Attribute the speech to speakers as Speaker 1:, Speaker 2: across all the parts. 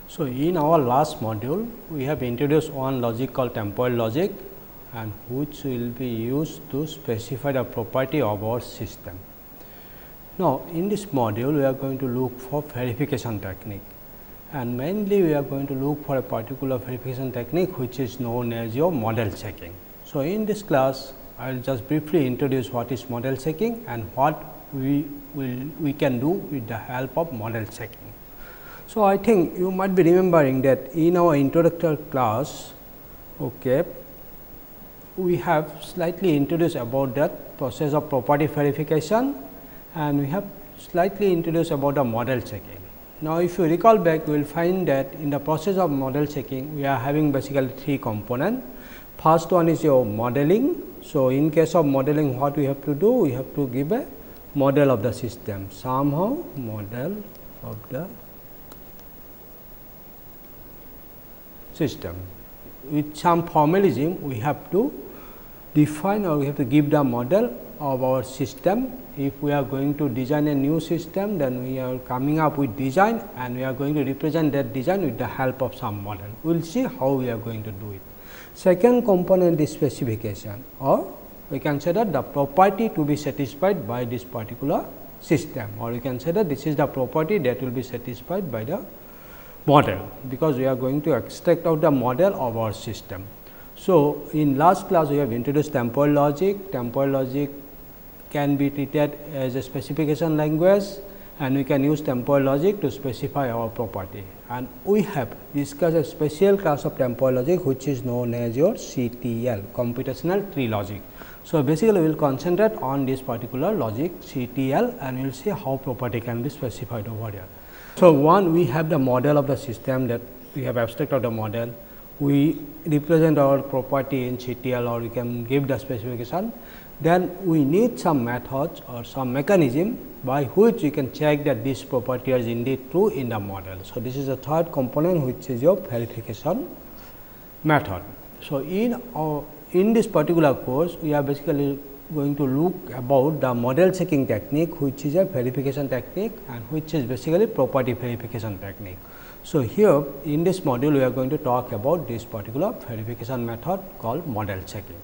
Speaker 1: So, in our last module, we have introduced one logic called temporal logic, and which will be used to specify the property of our system. Now, in this module, we are going to look for verification technique, and mainly we are going to look for a particular verification technique which is known as your model checking. So, in this class, I will just briefly introduce what is model checking and what we can do with the help of model checking. So, I think you might be remembering that in our introductory class, we have slightly introduced about that process of property verification, and we have slightly introduced about the model checking. Now, if you recall back, you will find that in the process of model checking, we are having basically three components. First one is your modeling. So, in case of modeling, what we have to do? We have to give a model of the system, somehow model of the system. With some formalism, we have to define or we have to give the model of our system. If we are going to design a new system, then we are coming up with design, and we are going to represent that design with the help of some model. We will see how we are going to do it. Second component is specification, or we can say that the property to be satisfied by this particular system, or we can say that this is the property that will be satisfied by the model, because we are going to extract out the model of our system. So, in last class we have introduced temporal logic. Temporal logic can be treated as a specification language, and we can use temporal logic to specify our property. And we have discussed a special class of temporal logic which is known as your CTL, computational tree logic. So, basically we will concentrate on this particular logic CTL, and we will see how property can be specified over here. So, one, we have the model of the system, that we have abstracted the model, we represent our property in CTL, or we can give the specification. Then we need some methods or some mechanism by which we can check that this property is indeed true in the model. So, this is the third component which is your verification method. So, in this particular course, we are basically going to look about the model checking technique, which is a verification technique and which is basically property verification technique. So, here in this module we are going to talk about this particular verification method called model checking.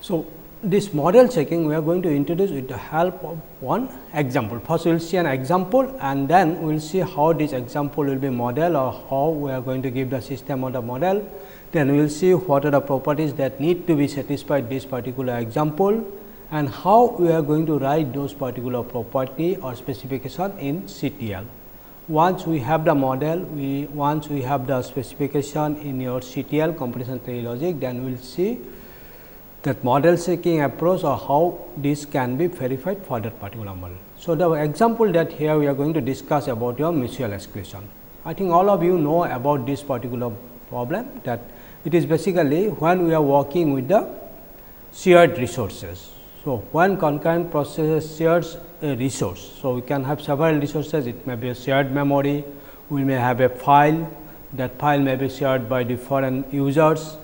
Speaker 1: So, this model checking we are going to introduce with the help of one example. First, we will see an example, and then we will see how this example will be model, or how we are going to give the system of the model. Then we will see what are the properties that need to be satisfied this particular example, and how we are going to write those particular property or specification in CTL. Once we have the model, once we have the specification in your CTL, computational tree logic, then we will see that model checking approach, or how this can be verified for that particular model. So, the example that here we are going to discuss about your mutual exclusion. I think all of you know about this particular problem, that it is basically when we are working with the shared resources. So, when concurrent process shares a resource, so we can have several resources. It may be a shared memory, we may have a file, that file may be shared by different users.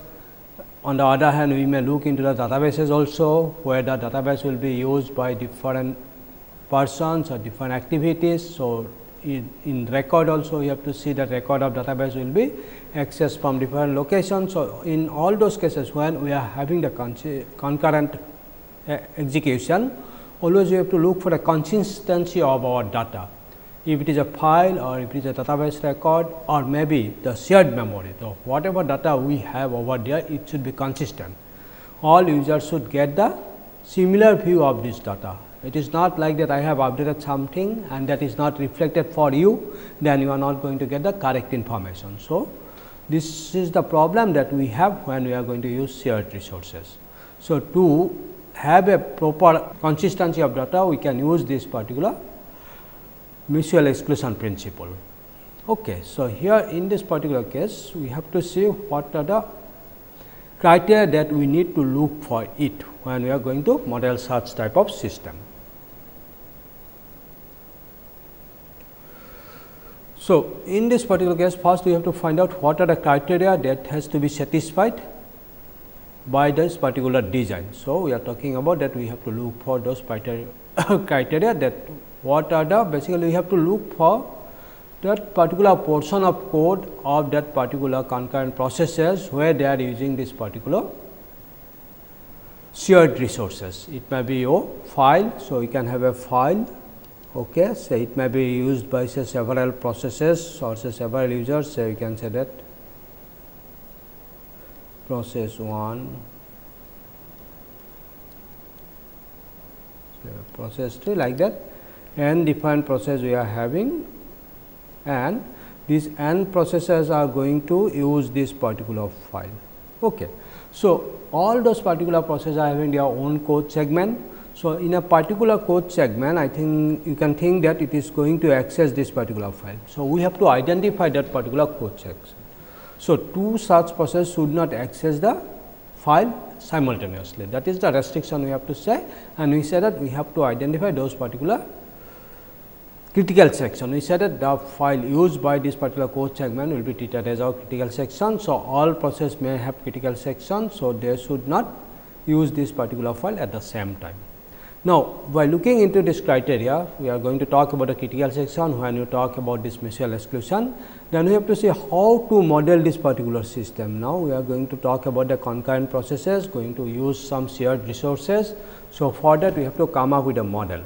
Speaker 1: On the other hand, we may look into the databases also, where the database will be used by different persons or different activities. So, in record also you have to see that record of database will be accessed from different locations. So, in all those cases when we are having the concurrent execution, always we have to look for the consistency of our data. If it is a file, or if it is a database record, or maybe the shared memory. So, whatever data we have over there, it should be consistent. All users should get the similar view of this data. It is not like that I have updated something and that is not reflected for you, then you are not going to get the correct information. So, this is the problem that we have when we are going to use shared resources. So, to have a proper consistency of data, we can use this particular mutual exclusion principle. Okay. So, here in this particular case, we have to see what are the criteria that we need to look for it when we are going to model such type of system. So, in this particular case, first we have to find out what are the criteria that has to be satisfied by this particular design. So, we are talking about that we have to look for those criteria that What are the, basically we have to look for that particular portion of code of that particular concurrent processes where they are using this particular shared resources. It may be your file. So, you can have a file, okay. So, it may be used by say several processes or say several users. So, you can say that process 1, process 3, like that, n different process we are having, and these n processes are going to use this particular file. Okay. So, all those particular processes are having their own code segment. So, in a particular code segment, I think you can think that it is going to access this particular file. So, we have to identify that particular code section. So, two such processes should not access the file simultaneously. That is the restriction we have to say, and we say that we have to identify those particular critical section. We said that the file used by this particular code segment will be treated as our critical section. So, all process may have critical section. So, they should not use this particular file at the same time. Now, by looking into this criteria, we are going to talk about the critical section. When you talk about this mutual exclusion, then we have to see how to model this particular system. Now, we are going to talk about the concurrent processes, going to use some shared resources. So, for that we have to come up with a model.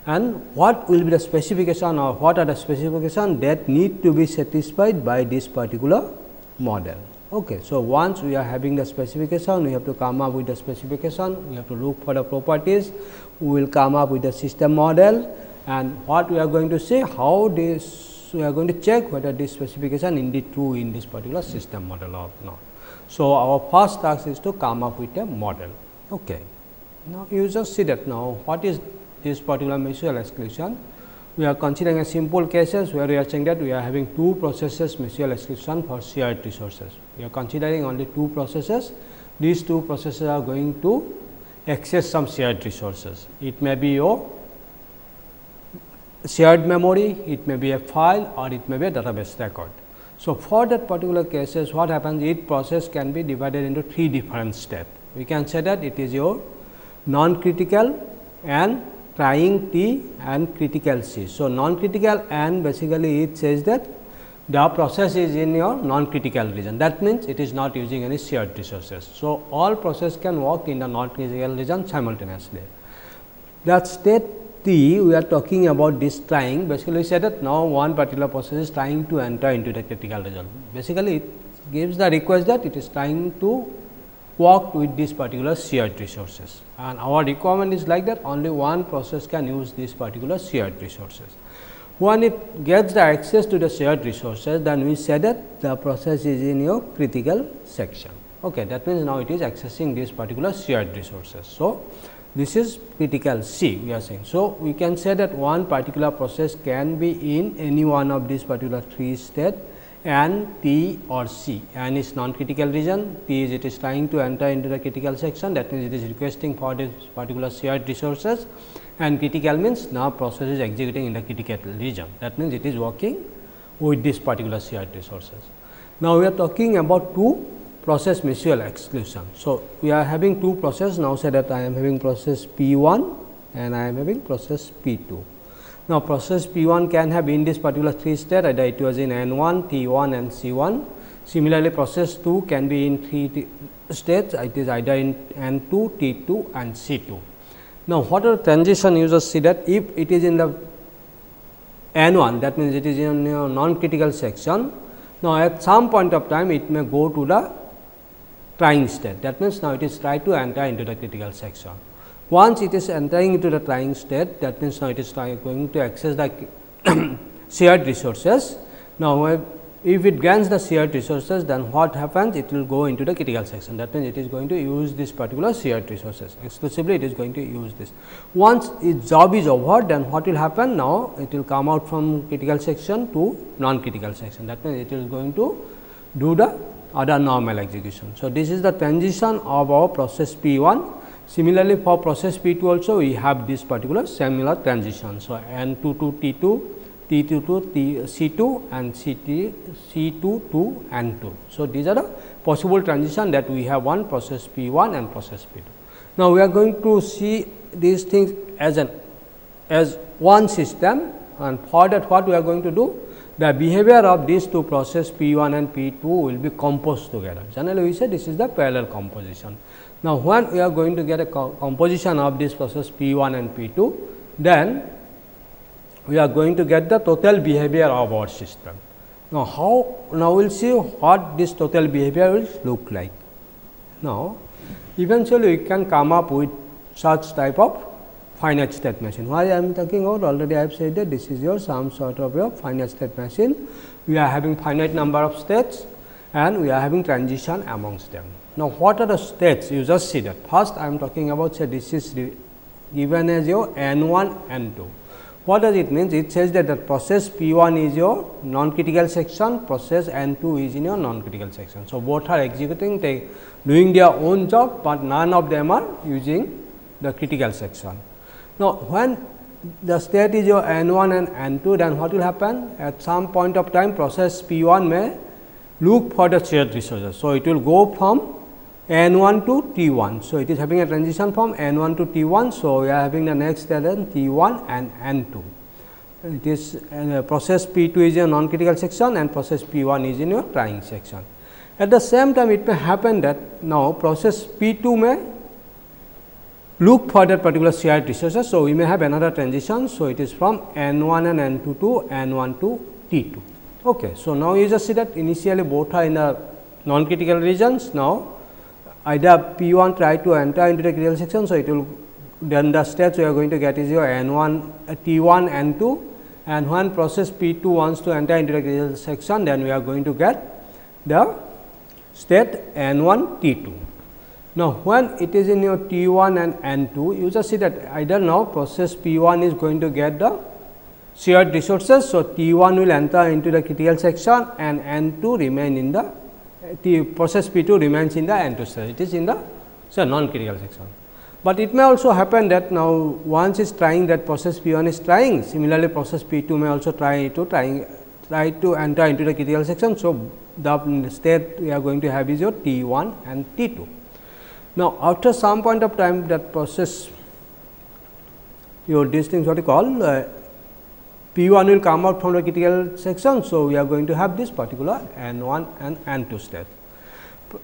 Speaker 1: And what will be the specification, or what are the specifications that need to be satisfied by this particular model. Okay. So, once we are having the specification, we have to come up with the specification, we have to look for the properties, we will come up with the system model, and what we are going to say, how this we are going to check whether this specification indeed true in this particular system model or not. So, our first task is to come up with a model. Okay. Now, you just see that now what is this particular mutual exclusion. We are considering a simple cases where we are saying that we are having two processes mutual exclusion for shared resources. We are considering only two processes. These two processes are going to access some shared resources. It may be your shared memory, it may be a file, or it may be a database record. So, for that particular cases, what happens, each process can be divided into three different steps. We can say that it is your non-critical and trying T and critical C. So, non-critical and basically it says that the process is in your non-critical region. That means, it is not using any shared resources. So, all process can work in the non-critical region simultaneously. That state T, we are talking about this trying. Basically, we said that now one particular process is trying to enter into the critical region. Basically, it gives the request that it is trying to work with this particular shared resources, and our requirement is like that only one process can use this particular shared resources. When it gets the access to the shared resources, then we say that the process is in your critical section. Okay, that means, now it is accessing this particular shared resources. So, this is critical C we are saying. So, we can say that one particular process can be in any one of these particular three states, and T or C. N is non-critical region, T is it is trying to enter into the critical section, that means, it is requesting for this particular shared resources, and critical means now process is executing in the critical region, that means, it is working with this particular shared resources. Now, we are talking about two process mutual exclusion. So, we are having two process, now say that I am having process P 1 and I am having process P 2. Now, process P 1 can have in this particular three state, either it was in N 1, T 1 and C 1. Similarly, process 2 can be in three states, it is either in N 2, T 2 and C 2. Now, what are the transition you just see that if it is in the N 1, that means, it is in your non-critical section. Now, at some point of time it may go to the trying state, that means, now it is try to enter into the critical section. Once it is entering into the trying state, that means, now it is going to access the shared resources. Now, if it grants the shared resources, then what happens? It will go into the critical section, that means, it is going to use this particular shared resources exclusively, it is going to use this. Once its job is over, then what will happen? Now, it will come out from critical section to non-critical section, that means, it is going to do the other normal execution. So, this is the transition of our process P 1. Similarly, for process P 2 also we have this particular similar transition. So, N 2 to T 2, T 2 to C 2 and C 2 to N 2. So, these are the possible transition that we have one process P 1 and process P 2. Now, we are going to see these things as an as one system, and for that what we are going to do, the behavior of these two process P 1 and P 2 will be composed together. Generally, we say this is the parallel composition. Now, when we are going to get a composition of this process P 1 and P 2, then we are going to get the total behavior of our system. Now, we will see what this total behavior will look like. Now, eventually we can come up with such type of finite state machine. Why I am talking about, already I have said that this is your some sort of your finite state machine. We are having finite number of states and we are having transition amongst them. Now, what are the states? You just see that. First, I am talking about, say this is given as your n 1 n 2. What does it mean? It says that the process P 1 is your non-critical section, process n 2 is in your non-critical section. So, both are executing, they doing their own job, but none of them are using the critical section. Now, when the state is your n 1 and n 2, then what will happen? At some point of time, process P 1 may look for the shared resources. So, it will go from n 1 to T 1. So, it is having a transition from n 1 to T 1. So, we are having the next state T 1 and n 2. It is process P 2 is your non-critical section and process P 1 is in your trying section. At the same time, it may happen that now process P 2 may look for that particular shared resources. So, we may have another transition. So, it is from n 1 and n 2 to n 1 to T 2. Okay. So, now you just see that initially both are in the non-critical regions. Now, either P 1 try to enter into the critical section. So, it will then the states we are going to get is your n 1 T 1 n 2, and when process P 2 wants to enter into the critical section, then we are going to get the state n 1 T 2. Now, when it is in your T 1 and n 2, you just see that either now process P 1 is going to get the shared resources. So, T 1 will enter into the critical section and n 2 remain in the process P 2 remains in the n 2 state. It is in the non-critical section. But it may also happen that now once is trying that process P 1 is trying, similarly process P 2 may also try to enter into the critical section. So, the state we are going to have is your T 1 and T 2. Now, after some point of time that process your these things what you call P 1 will come out from the critical section. So, we are going to have this particular n 1 and n 2 state.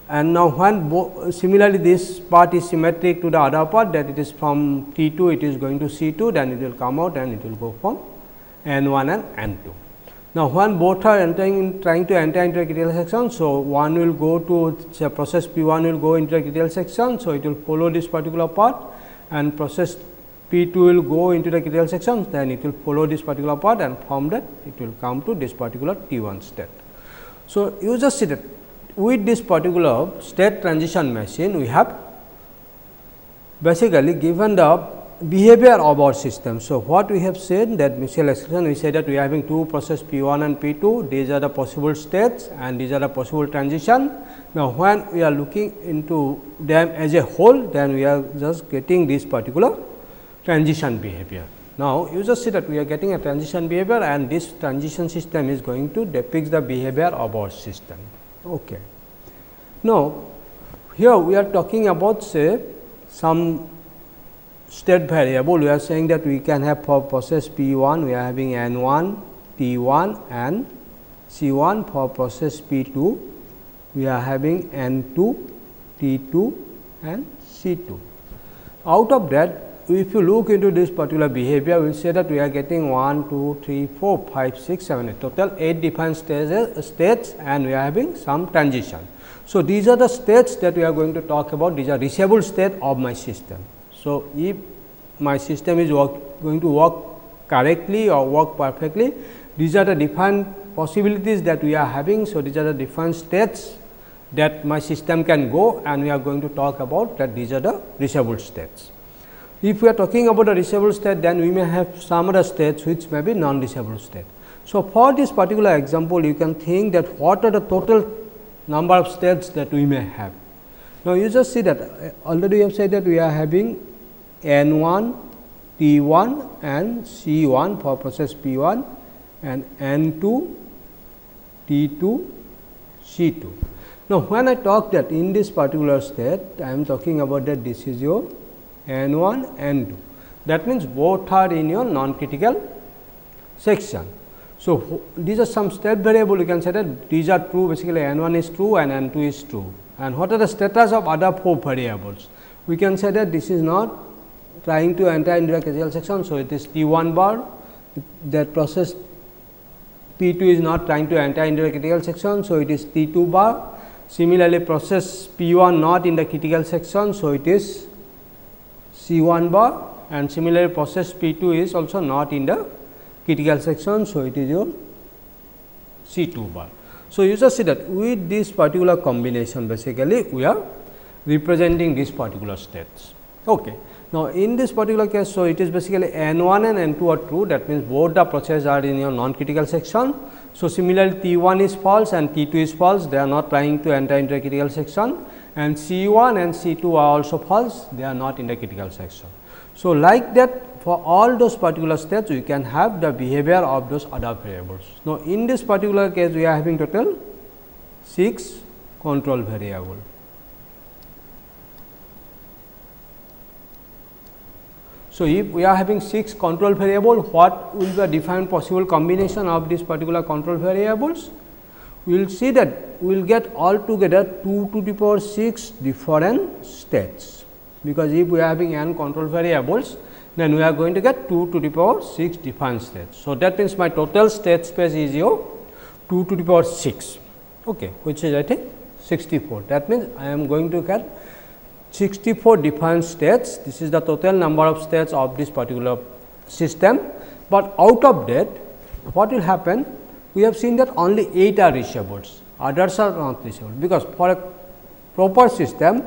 Speaker 1: And now, when similarly this part is symmetric to the other part, that it is from T 2 it is going to C 2, then it will come out and it will go from n 1 and n 2. Now, when both are trying to enter into a critical section, so one will go to say process P 1 will go into a critical section. So, it will follow this particular part and process P 2 will go into the critical section, then it will follow this particular part and from that it will come to this particular T 1 state. So, you just see that with this particular state transition machine, we have basically given the behavior of our system. So, what we have said that initial expression we said that we are having two process P 1 and P 2, these are the possible states and these are the possible transition. Now, when we are looking into them as a whole, then we are just getting this particular transition behavior. Now, you just see that we are getting a transition behavior and this transition system is going to depict the behavior of our system. Okay. Now, here we are talking about say some state variable. We are saying that we can have for process P 1 we are having n 1, T 1 and C 1. For process P 2 we are having n 2, T 2 and C 2. Out of that, if you look into this particular behavior, we will say that we are getting 1, 2, 3, 4, 5, 6, 7, 8, total 8 defined states and we are having some transition. So, these are the states that we are going to talk about, these are reachable state of my system. So, if my system is going to work correctly or work perfectly, these are the different possibilities that we are having. So, these are the different states that my system can go and we are going to talk about that these are the reachable states. If we are talking about a reachable state, then we may have some other states which may be non-reachable state. So, for this particular example, you can think that what are the total number of states that we may have. Now, you just see that already we have said that we are having n 1, T 1 and C 1 for process P 1 and n 2, T 2, C 2. Now, when I talk that in this particular state, I am talking about that this is your n 1, n 2. that means both are in your non-critical section. So, these are some state variable, you can say that these are true, basically n1 is true and n2 is true. And what are the status of other 4 variables? We can say that this is not trying to enter into a critical section. So, it is T1 bar, that process P2 is not trying to enter into a critical section. So, it is T2 bar. Similarly, process P1 not in the critical section. So, it is C1 bar, and similarly process P2 is also not in the critical section. So, it is your C2 bar. So, you just see that with this particular combination, basically we are representing these particular states. Okay. Now, in this particular case, so it is basically N1 and N2 are true, that means both the processes are in your non-critical section. So, similarly T1 is false and T2 is false, they are not trying to enter into a critical section, and C1 and C2 are also false, they are not in the critical section. So, like that for all those particular states, we can have the behavior of those other variables. Now, in this particular case, we are having total 6 control variable. So, if we are having 6 control variable, what will be the defined possible combination of these particular control variables? We will see that we will get altogether 2 to the power 6 different states, because if we are having n control variables, then we are going to get 2 to the power 6 different states. So, that means my total state space is your 2 to the power 6, okay, which is I think 64. That means, I am going to get 64 different states. This is the total number of states of this particular system, but out of that what will happen? We have seen that only 8 are reachables, others are not reachable, because for a proper system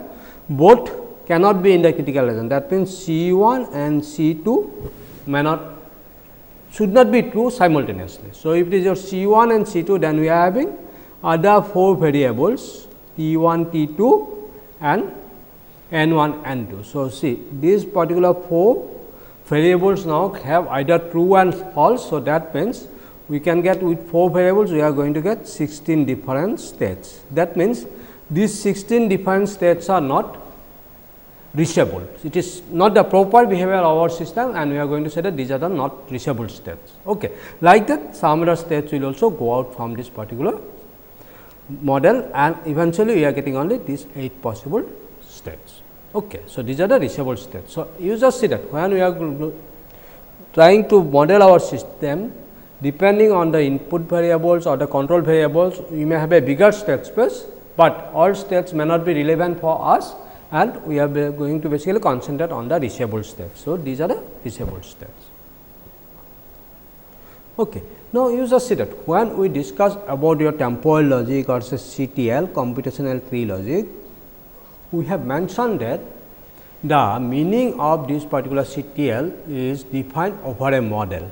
Speaker 1: both cannot be in the critical region. That means, C1 and C2 should not be true simultaneously. So, if it is your C1 and C2, then we are having other 4 variables T1, T2 and N1, N2. So, see these particular 4 variables now have either true and false. So, that means, we can get with 4 variables, we are going to get 16 different states. That means, these 16 different states are not reachable. It is not the proper behavior of our system, and we are going to say that these are the not reachable states. Okay. Like that, some other states will also go out from this particular model, and eventually we are getting only these 8 possible states. Okay. So, these are the reachable states. So, you just see that when we are trying to model our system, depending on the input variables or the control variables, we may have a bigger state space, but all states may not be relevant for us, and we are going to basically concentrate on the reachable states. So, these are the reachable states. Okay. Now, you just see that when we discuss about your temporal logic or say CTL, computational tree logic, we have mentioned that the meaning of this particular CTL is defined over a model.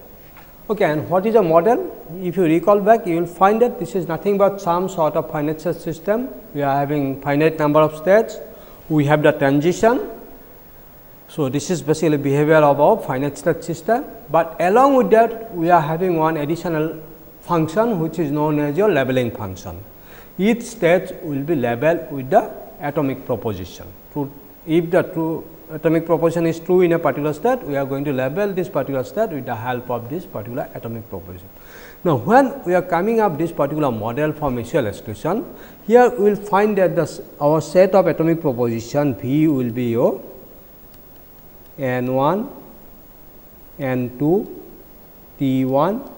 Speaker 1: Okay, and what is a model? If you recall back, you will find that this is nothing but some sort of finite state system. We are having finite number of states, we have the transition. So, this is basically behavior of our finite state system, but along with that we are having one additional function which is known as your labeling function. Each state will be labeled with the atomic proposition. If the true atomic proposition is true in a particular state, we are going to label this particular state with the help of this particular atomic proposition. Now, when we are coming up this particular model for mutual exclusion, here we will find that our set of atomic proposition V will be your N1, N2, T1,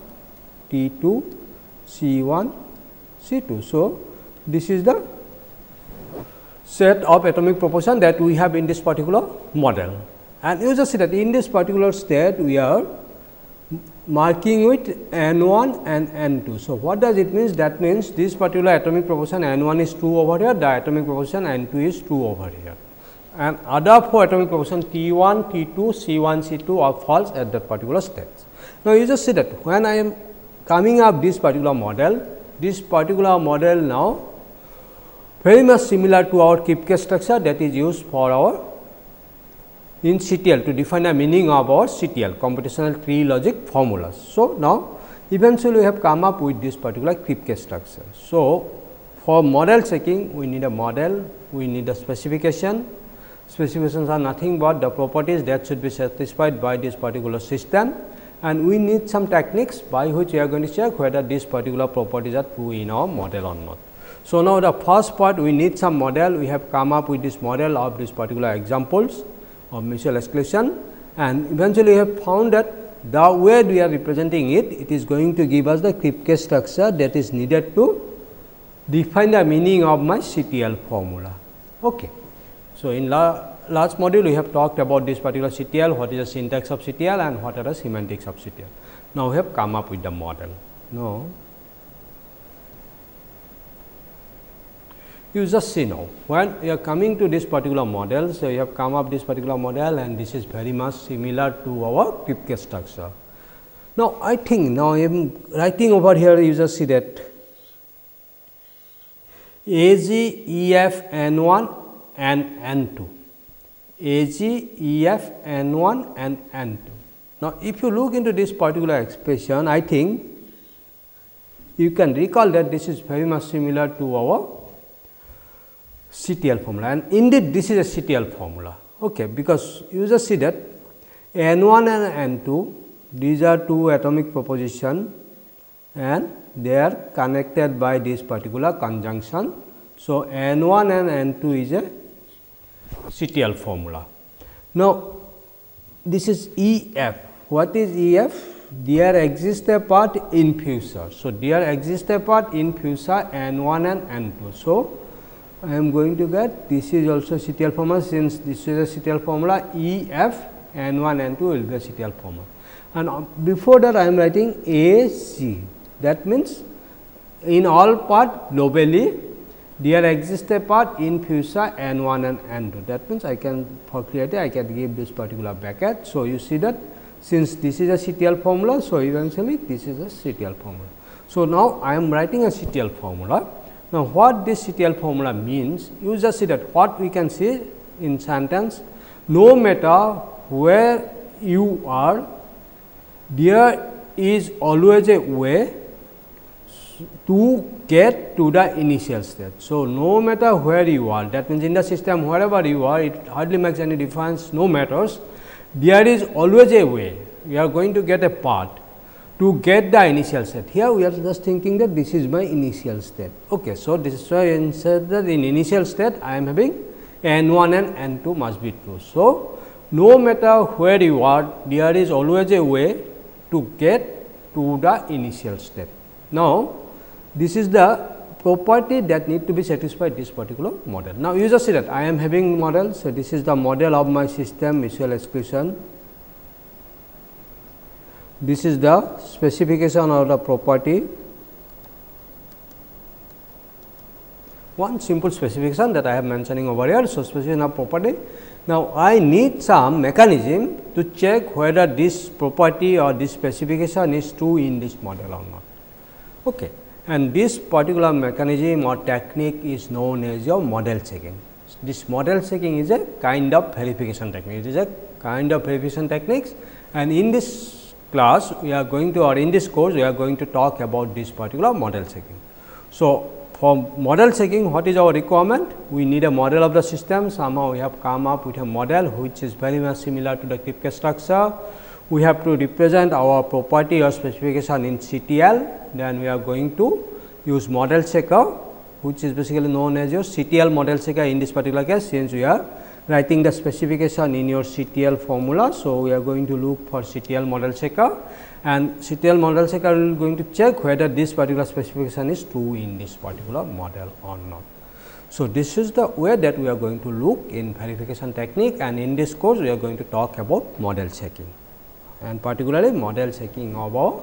Speaker 1: T2, C1, C2. So, this is the set of atomic proportion that we have in this particular model, and you just see that in this particular state we are marking with N1 and N2. So, what does it mean? That means, this particular atomic proportion N1 is true over here, the atomic proportion N2 is true over here, and other 4 atomic proportion T1, T2, C1, C2 are false at that particular state. Now, you just see that when I am coming up this particular model now very much similar to our Kripke structure that is used for our in CTL to define the meaning of our CTL, computational tree logic formulas. So, now eventually we have come up with this particular Kripke structure. So, for model checking we need a model, we need a specification specifications are nothing but the properties that should be satisfied by this particular system, and we need some techniques by which we are going to check whether these particular properties are true in our model or not. So, now the first part we need some model. We have come up with this model of this particular examples of mutual exclusion, and eventually we have found that the way we are representing it, it is going to give us the Kripke structure that is needed to define the meaning of my CTL formula. Okay. So, in last module we have talked about this particular CTL, what is the syntax of CTL and what are the semantics of CTL. Now, we have come up with the model. Now, you just see now, when we are coming to this particular model, so you have come up this particular model and this is very much similar to our Kripke structure. Now, I think now I am writing over here, you just see that AG, EF, N1 and N2, AG, EF, N1 and N2. Now, if you look into this particular expression, I think you can recall that this is very much similar to our CTL formula, and indeed this is a CTL formula. Okay, because you just see that N1 and N2, these are two atomic proposition and they are connected by this particular conjunction. So, N1 and N2 is a CTL formula. Now, this is EF. What is EF? There exists a part in fusor. So, there exists a part in fusor N1 and N2. So, I am going to get this is also CTL formula, since this is a CTL formula, EF N1 N2 will be a CTL formula. And before that I am writing AC, that means in all part globally there exists a part in fusor N1 and N2. That means I can, for clarity I can give this particular bracket. So, you see that since this is a CTL formula, so eventually this is a CTL formula. So, now I am writing a CTL formula. Now, what this CTL formula means, you just see that what we can say in sentence, no matter where you are, there is always a way to get to the initial state. So, no matter where you are, that means in the system wherever you are, it hardly makes any difference, no matters, there is always a way, we are going to get a path to get the initial state. Here we are just thinking that this is my initial state. Okay, so, this is why I said that in initial state I am having N1 and N2 must be true. So, no matter where you are, there is always a way to get to the initial state. Now, this is the property that need to be satisfied this particular model. Now, you just see that I am having model. So, this is the model of my system mutual exclusion. This is the specification of the property. One simple specification that I am mentioning over here. So, specification of property. Now, I need some mechanism to check whether this property or this specification is true in this model or not. Okay. And this particular mechanism or technique is known as your model checking. This model checking is a kind of verification technique. It is a kind of verification techniques, and in this class we are going to, or in this course we are going to talk about this particular model checking. So, for model checking, what is our requirement? We need a model of the system. Somehow we have come up with a model which is very much similar to the Kripke structure. We have to represent our property or specification in CTL, then we are going to use model checker, which is basically known as your CTL model checker in this particular case, since we are writing the specification in your CTL formula. So, we are going to look for CTL model checker, and CTL model checker will going to check whether this particular specification is true in this particular model or not. So, this is the way that we are going to look in verification technique, and in this course we are going to talk about model checking, and particularly model checking of our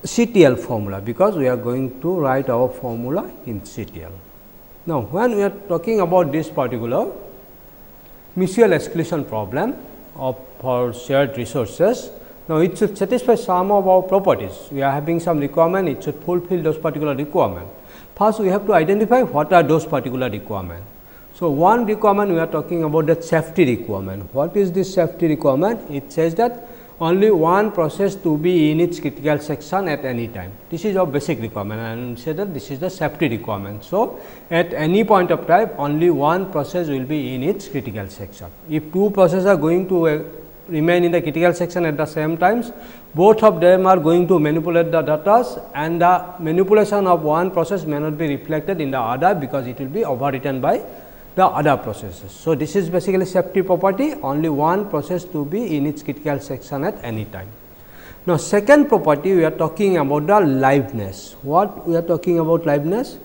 Speaker 1: CTL formula, because we are going to write our formula in CTL. Now, when we are talking about this particular mutual exclusion problem of for shared resources, now it should satisfy some of our properties. We are having some requirement, it should fulfill those particular requirements. First, we have to identify what are those particular requirements. So, one requirement we are talking about the safety requirement. What is this safety requirement? It says that only one process to be in its critical section at any time. This is our basic requirement, and say that this is the safety requirement. So, at any point of time only one process will be in its critical section. If two processes are going to remain in the critical section at the same times, both of them are going to manipulate the data, and the manipulation of one process may not be reflected in the other, because it will be overwritten by the other processes. So, this is basically safety property, only one process to be in its critical section at any time. Now, second property we are talking about the liveness. What we are talking about liveness?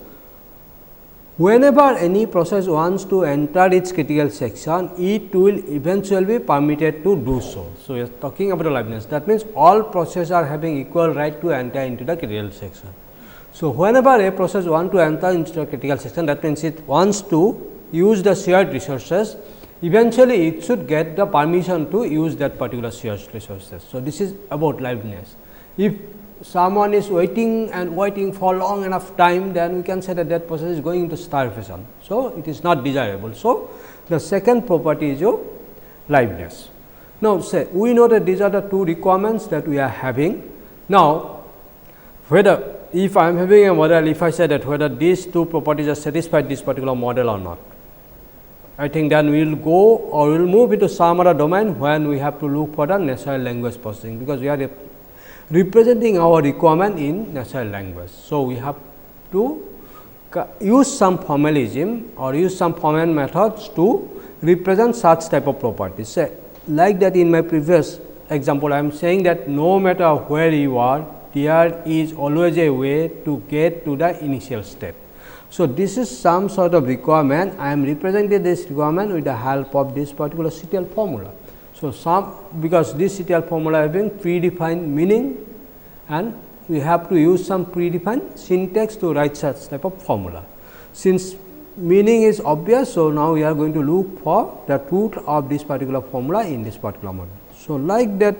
Speaker 1: Whenever any process wants to enter its critical section, it will eventually be permitted to do so. So, we are talking about the liveness. That means, all processes are having equal right to enter into the critical section. So, whenever a process wants to enter into the critical section, that means, it wants to use the shared resources, eventually it should get the permission to use that particular shared resources. So, this is about liveness. If someone is waiting and waiting for long enough time, then we can say that that process is going into starvation. So, it is not desirable. So, the second property is your liveness. Now, say we know that these are the two requirements that we are having. Now, whether if I am having a model, if I say that whether these two properties are satisfied this particular model or not, I think then we will go or we will move into some other domain when we have to look for the natural language processing, because we are representing our requirement in natural language. So, we have to use some formalism or use some formal methods to represent such type of properties. Say, like that in my previous example, I am saying that no matter where you are, there is always a way to get to the initial step. So, this is some sort of requirement. I am representing this requirement with the help of this particular CTL formula. So, because this CTL formula having predefined meaning, and we have to use some predefined syntax to write such type of formula. Since meaning is obvious, so now we are going to look for the truth of this particular formula in this particular model. So, like that,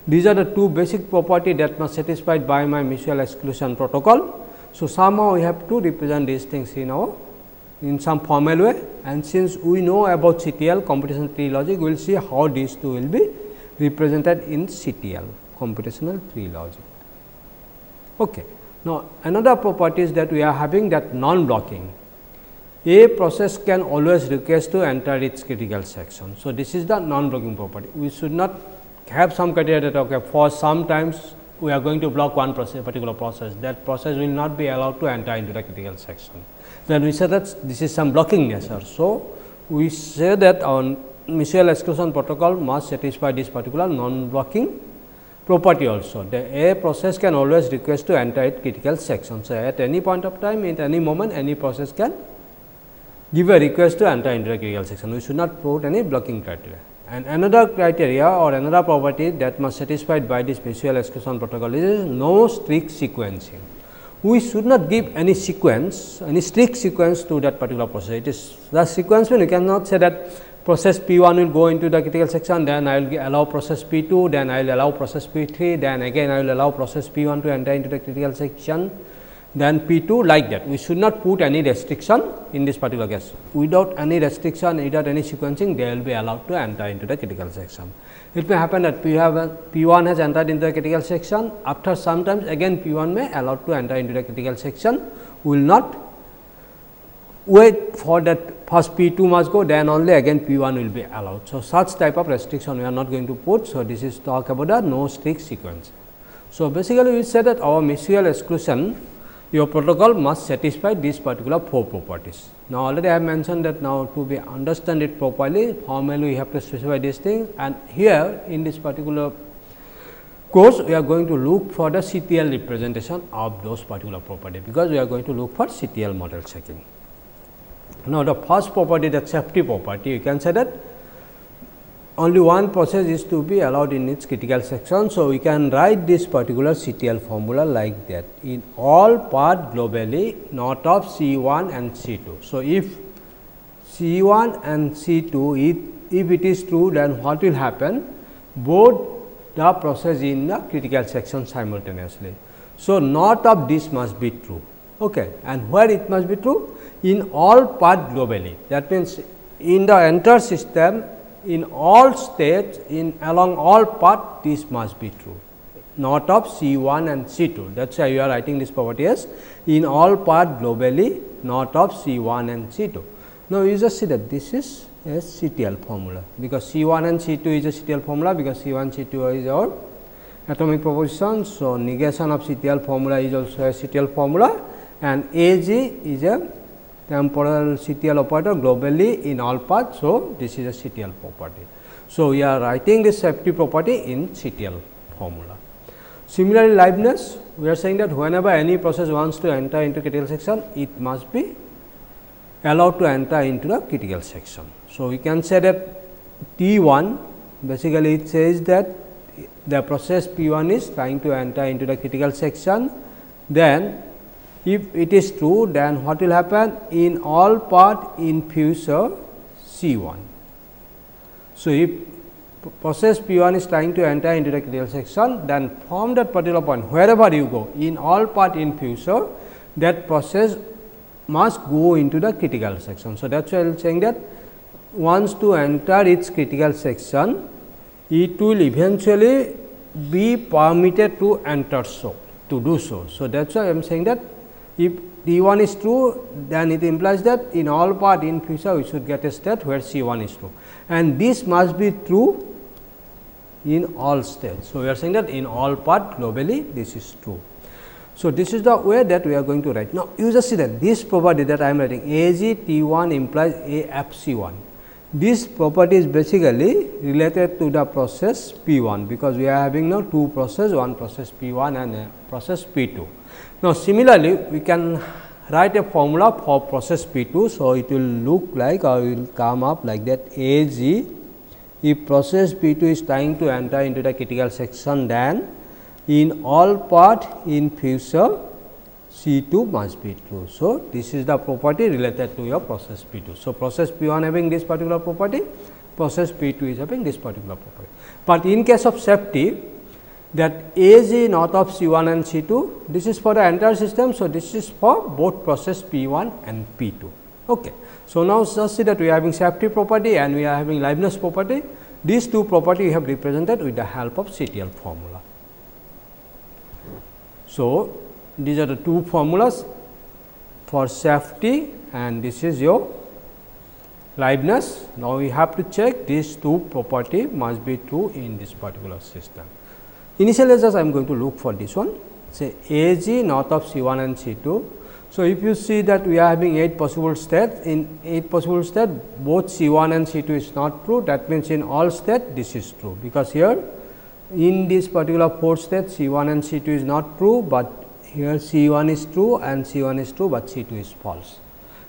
Speaker 1: these are the two basic properties that must satisfied by my mutual exclusion protocol. So, somehow we have to represent these things in some formal way, and since we know about CTL computational tree logic, we will see how these two will be represented in CTL computational tree logic. Okay. Now, another property is that we are having that non-blocking. A process can always request to enter its critical section. So, this is the non-blocking property. We should not have some criteria that okay, for sometimes we are going to block one process, particular process, that process will not be allowed to enter into the critical section. Then we say that this is some blocking nature. So, we say that our mutual exclusion protocol must satisfy this particular non-blocking property also. The A process can always request to enter its critical section. So, at any point of time, at any moment, any process can give a request to enter into the critical section. We should not put any blocking criteria. And another criteria or another property that must satisfied by this mutual exclusion protocol is no strict sequencing. We should not give any sequence, any strict sequence to that particular process. It is the sequence when you cannot say that process P1 will go into the critical section, then I will allow process P2, then I will allow process P3, then again I will allow process P1 to enter into the critical section, then P2, like that. We should not put any restriction in this particular case. Without any restriction, without any sequencing, they will be allowed to enter into the critical section. It may happen that P1 has entered into the critical section, after some times again P1 may allowed to enter into the critical section. We will not wait for that first P2 must go, then only again P1 will be allowed. So, such type of restriction we are not going to put. So, this is talk about the no strict sequence. So, basically we say that our mutual exclusion, your protocol must satisfy these particular four properties. Now, already I have mentioned that now to be understand it properly, formally we have to specify these things, and here in this particular course we are going to look for the CTL representation of those particular properties, because we are going to look for CTL model checking. Now, the first property, the safety property, you can say that only one process is to be allowed in its critical section. So, we can write this particular CTL formula like that: in all path globally not of C1 and C2. So, if C1 and C2, if it is true, then what will happen? Both the process in the critical section simultaneously. So, not of this must be true. Okay. And where it must be true? In all path globally. That means, in the entire system, in all states along all path this must be true, not of C 1 and C 2. That is why you are writing this property as in all path globally, not of C 1 and C 2. Now, you just see that this is a CTL formula, because C 1 and C 2 is a CTL formula, because C 1 C 2 is our atomic proposition. So, negation of CTL formula is also a CTL formula, and AG is a temporal CTL operator globally in all paths. So, this is a CTL property. So, we are writing this safety property in CTL formula. Similarly, Leibniz, we are saying that whenever any process wants to enter into critical section, it must be allowed to enter into the critical section. So, we can say that T 1 basically it says that the process P 1 is trying to enter into the critical section. Then if it is true, then what will happen? In all path in future C 1. So, if process P 1 is trying to enter into the critical section, then from that particular point wherever you go in all path in future, that process must go into the critical section. So, that is why I am saying that wants to enter its critical section, it will eventually be permitted to enter so, to do so. So, that is why I am saying that if T 1 is true, then it implies that in all path in future we should get a state where C 1 is true, and this must be true in all states. So, we are saying that in all path globally this is true. So, this is the way that we are going to write. Now, you just see that this property that I am writing AG T 1 implies A F C 1. This property is basically related to the process P 1, because we are having now two processes, one process P 1 and a process P 2. Now, similarly, we can write a formula for process P 2. So, it will look like or will come up like that AG, if process P 2 is trying to enter into the critical section, then in all path in future C 2 must be true. So, this is the property related to your process P 2. So, process P 1 having this particular property, process P 2 is having this particular property. But in case of safety, that AG not of C 1 and C 2, this is for the entire system. So, this is for both process P 1 and P 2. Okay. So, now just see that we are having safety property and we are having Leibniz property. These two property we have represented with the help of CTL formula. So, these are the two formulas for safety, and this is your Leibniz. Now, we have to check these two property must be true in this particular system. Initially, just I am going to look for this one, say AG not of C 1 and C 2. So, if you see that we are having 8 possible states, in 8 possible states both C 1 and C 2 is not true, that means in all states this is true, because here in this particular 4 states C 1 and C 2 is not true, but here C 1 is true and C 1 is true, but C 2 is false,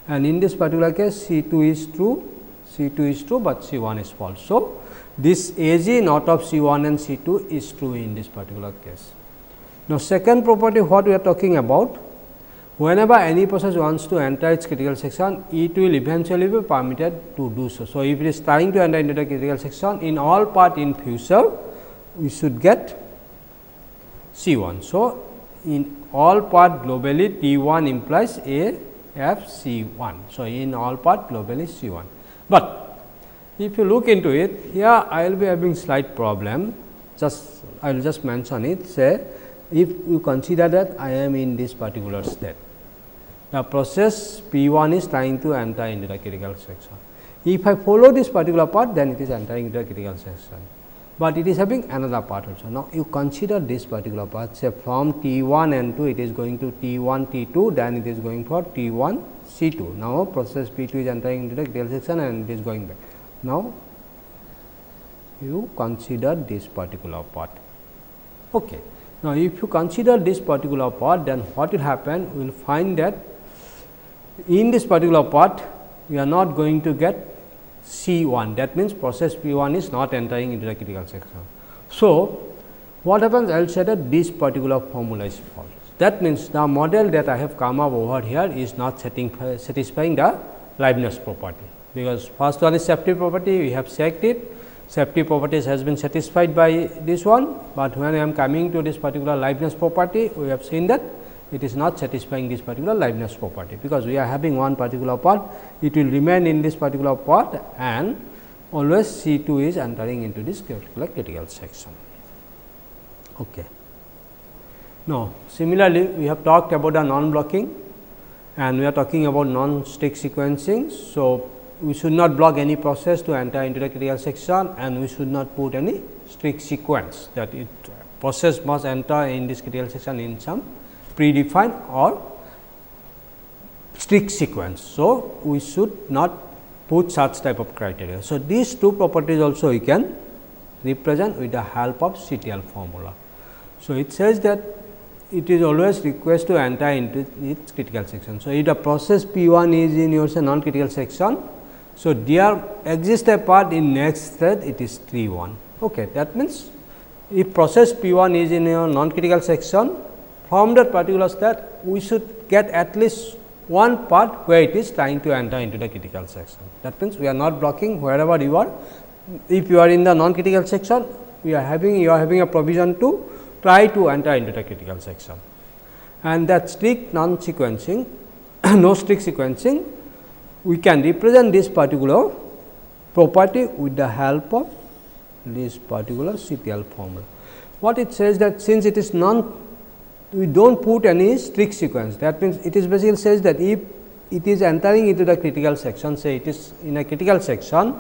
Speaker 1: and in this particular case C 2 is true, C 2 is true, but C 1 is false. So, this AG not of C 1 and C 2 is true in this particular case. Now, second property what we are talking about, whenever any process wants to enter its critical section, it will eventually be permitted to do so. So, if it is trying to enter into the critical section, in all path in future we should get C 1. So, in all path globally T 1 implies A F C 1. So, in all path globally C 1. But if you look into it, here I will be having slight problem, just I will just mention it. Say if you consider that I am in this particular state, the process P 1 is trying to enter into the critical section. If I follow this particular path, then it is entering into the critical section, but it is having another path also. Now, you consider this particular path, say from T 1 and 2 it is going to T 1 T 2, then it is going for T 1 C 2. Now, process P 2 is entering into the critical section and it is going back. Now, you consider this particular part. Okay. Now, if you consider this particular part, then what will happen? We will find that in this particular part, we are not going to get C 1. That means, process P 1 is not entering into the critical section. So, what happens? I will say that this particular formula is false. That means, the model that I have come up over here is not satisfying the Leibniz property, because first one is safety property, we have checked it, safety properties has been satisfied by this one, but when I am coming to this particular Leibniz property, we have seen that it is not satisfying this particular Leibniz property, because we are having one particular part, it will remain in this particular part, and always C 2 is entering into this particular critical section. Okay. Now, similarly, we have talked about the non-blocking and we are talking about non-stick sequencing. So, we should not block any process to enter into the critical section and we should not put any strict sequence, that it process must enter in this critical section in some predefined or strict sequence. So, we should not put such type of criteria. So, these two properties also we can represent with the help of CTL formula. So, it says that it is always request to enter into its critical section. So, if the process P 1 is in your non critical section, so there exists a part in next state, it is T 1. Okay. That means, if process P 1 is in your non critical section, from that particular state we should get at least one part where it is trying to enter into the critical section. That means, we are not blocking wherever you are. If you are in the non critical section, you are having a provision to try to enter into the critical section, and that strict non sequencing no strict sequencing, we can represent this particular property with the help of this particular CTL formula. What it says that since it is we do not put any strict sequence, that means, it is basically says that if it is entering into the critical section, say it is in a critical section,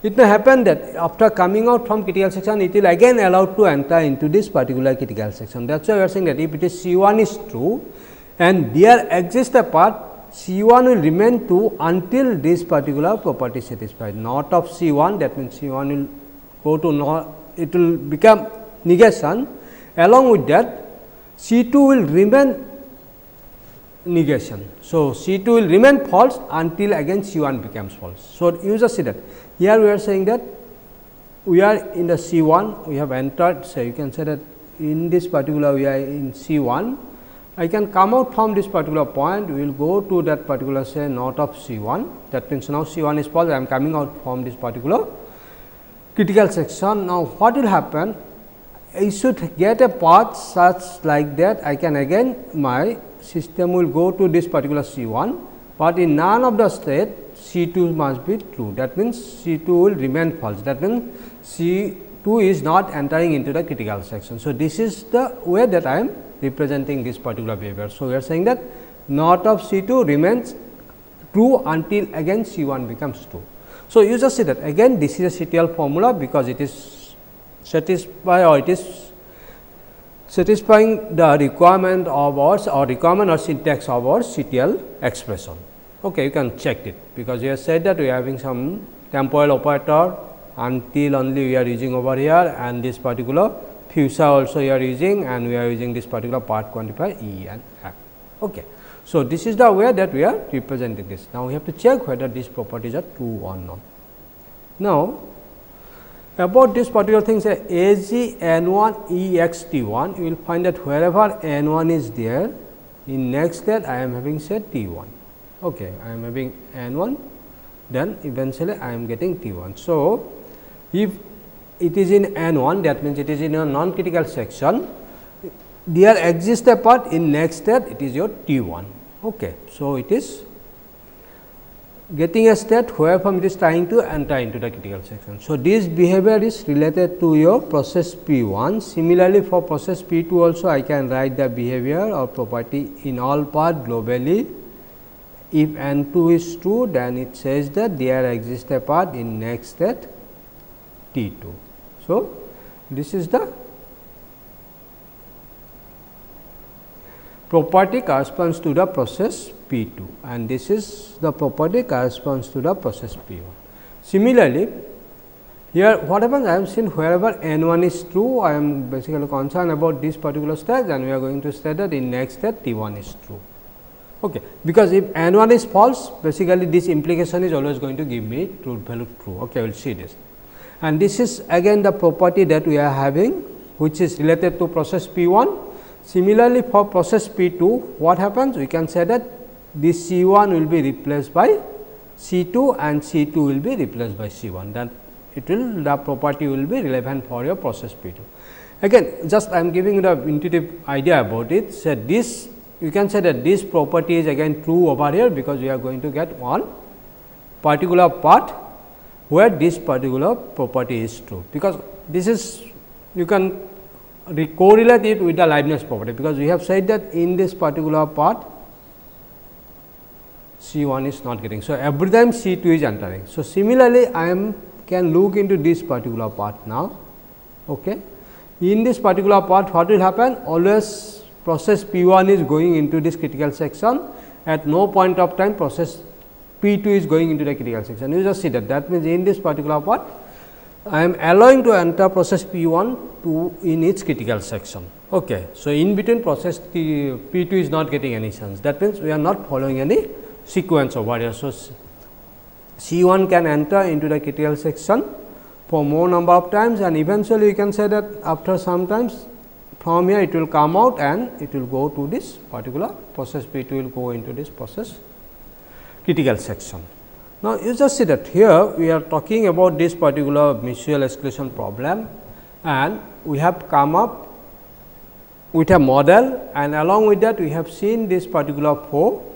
Speaker 1: it may happen that after coming out from critical section, it will again allowed to enter into this particular critical section. That is why we are saying that if it is C 1 is true and there exists a part, C 1 will remain true until this particular property is satisfied. Not of C 1, that means, C 1 will go to not, it will become negation. Along with that, C 2 will remain negation. So, C 2 will remain false until again C 1 becomes false. So, you just see that here we are saying that we are in the C 1, we have entered, say you can say that in this particular we are in C 1, I can come out from this particular point, we will go to that particular say not of C 1, that means, now C 1 is false, I am coming out from this particular critical section. Now, what will happen? I should get a path such like that, I can again my system will go to this particular C 1, but in none of the state C 2 must be true. That means, C 2 will remain false, that means, C 2 is not entering into the critical section. So, this is the way that I am representing this particular behavior. So, we are saying that not of C 2 remains true until again C 1 becomes true. So, you just see that again this is a CTL formula, because it is satisfying the requirement of ours or requirement or syntax of our CTL expression. Okay, you can check it, because we have said that we are having some temporal operator until only we are using over here, and this particular fuchsia also we are using, and we are using this particular part quantifier E and F. Okay. So, this is the way that we are representing this. Now, we have to check whether these properties are true or not. Now, about this particular thing, say AG N1 EXT1, you will find that wherever N1 is there, in next state I am having say T1. Okay, I am having N1, then eventually I am getting T1. So, if it is in N1, that means it is in a non-critical section, there exists a part in next state, it is your T1. Okay. So, it is getting a state where from it is trying to enter into the critical section. So, this behavior is related to your process P 1. Similarly, for process P 2 also I can write the behavior or property in all part globally. If N 2 is true, then it says that there exists a part in next state T 2. So, this is the property corresponds to the process P 2, and this is the property corresponds to the process P 1. Similarly, here what happens, I have seen wherever N 1 is true, I am basically concerned about this particular state, and we are going to state that in next state T 1 is true. Okay. Because if N 1 is false, basically this implication is always going to give me true value true. Okay, we will see this. And this is again the property that we are having, which is related to process P 1. Similarly, for process P 2, what happens? We can say that this C 1 will be replaced by C 2 and C 2 will be replaced by C 1. Then it will, the property will be relevant for your process P 2. Again, just I am giving you the intuitive idea about it. So, this you can say that this property is again true over here, because we are going to get one particular part where this particular property is true, because this is you can correlate it with the Leibniz property, because we have said that in this particular part C 1 is not getting. So, every time C 2 is entering. So, similarly, I can look into this particular part now. Okay. In this particular part, what will happen? Always process P 1 is going into this critical section, at no point of time process P 2 is going into the critical section. You just see that. That means, in this particular part, I am allowing to enter process P 1 to in its critical section. Okay. So, in between process P 2 is not getting any chance. That means, we are not following any sequence over here. So, C 1 can enter into the critical section for more number of times, and eventually you can say that after some times from here it will come out and it will go to this particular process P 2 will go into this process critical section. Now, you just see that here we are talking about this particular mutual exclusion problem, and we have come up with a model, and along with that we have seen this particular 4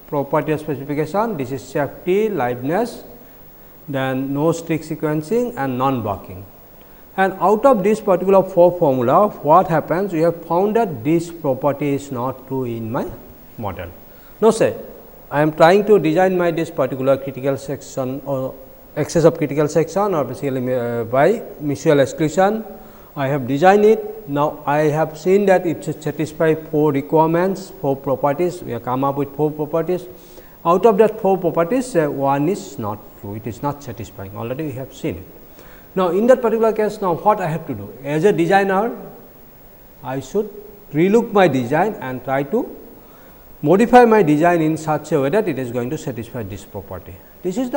Speaker 1: property of specification. This is safety, liveness, then no strict sequencing and non-blocking. And out of this particular 4 formula, what happens? We have found that this property is not true in my model. Now, say I am trying to design my this particular critical section or excess of critical section, or basically by mutual exclusion. I have designed it. Now, I have seen that it satisfies 4 requirements, 4 properties. We have come up with 4 properties. Out of that 4 properties, one is not true. It is not satisfying. Already we have seen it. Now, in that particular case, now what I have to do? As a designer, I should relook my design and try to modify my design in such a way that it is going to satisfy this property. This is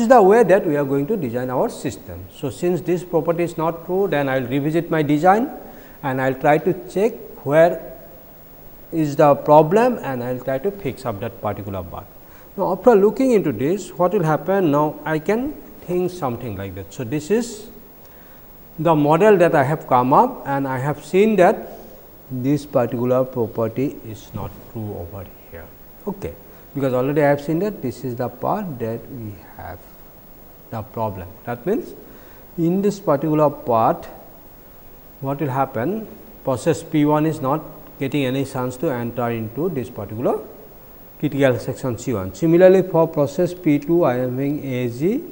Speaker 1: the way that we are going to design our system. So, since this property is not true, then I will revisit my design and I will try to check where is the problem, and I will try to fix up that particular bug. Now, after looking into this, what will happen? Now, I can think something like that. So, this is the model that I have come up, and I have seen that this particular property is not true over here. Okay. Because already I have seen that this is the part that we have the problem. That means, in this particular part, what will happen? Process P 1 is not getting any chance to enter into this particular critical section C 1. Similarly, for process P 2, I am having A G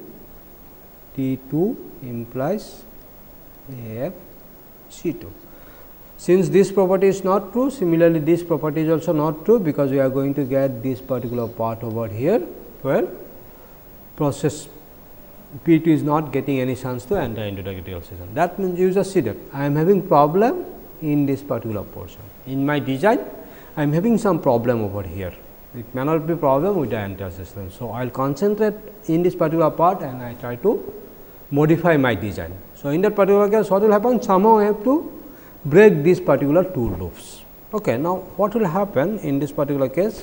Speaker 1: T 2 implies A F C 2. Since this property is not true, similarly, this property is also not true, because we are going to get this particular part over here, where process P 2 is not getting any chance to enter into the critical section. That means, you just see that I am having problem in this particular portion. In my design, I am having some problem over here. It may not be problem with the entire system. So, I will concentrate in this particular part and I try to modify my design. So, in that particular case, what will happen? Somehow, I have to break these particular 2 loops. Okay. Now, what will happen in this particular case?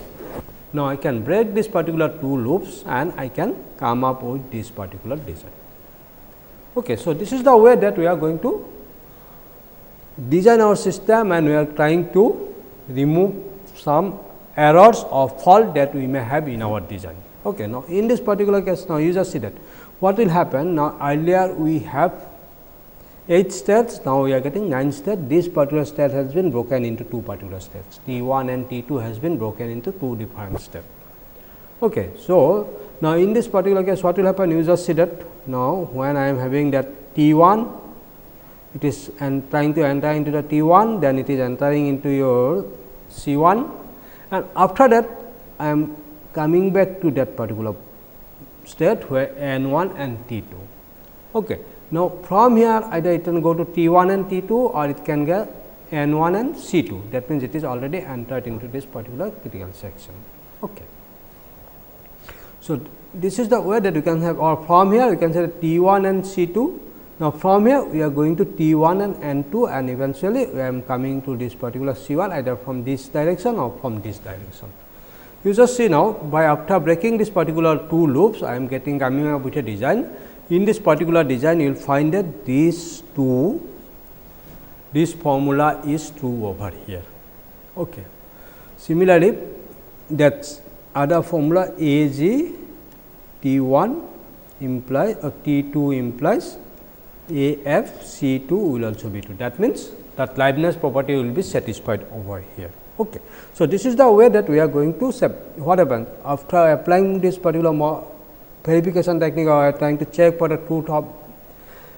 Speaker 1: Now, I can break this particular 2 loops and I can come up with this particular design. Okay. So, this is the way that we are going to design our system, and we are trying to remove some errors or fault that we may have in our design. Okay. Now, in this particular case, now you just see that what will happen? Now, earlier we have 8 states, now we are getting 9 states. This particular state has been broken into 2 particular states. T 1 and T 2 has been broken into 2 different states. Okay. So, now in this particular case, what will happen? You just see that now when I am having that T 1, it is trying to enter into the T 1, then it is entering into your C 1, and after that I am coming back to that particular state where N 1 and T 2. Okay. Now, from here either it can go to T 1 and T 2, or it can get N 1 and C 2. That means, it is already entered into this particular critical section. Okay. So, this is the way that you can have, or from here you can say T 1 and C 2. Now, from here we are going to T 1 and N 2, and eventually I am coming to this particular C 1 either from this direction or from this direction. You just see now, by after breaking this particular 2 loops, I am coming up with a design. In this particular design, you will find that this formula is true over here. Okay. Similarly, that other formula A G T 1 implies or T2 implies AF C2 will also be true. That means, that liveness property will be satisfied over here. Okay. So, this is the way that we are going to set. What happens after applying this particular verification technique, or trying to check for the truth of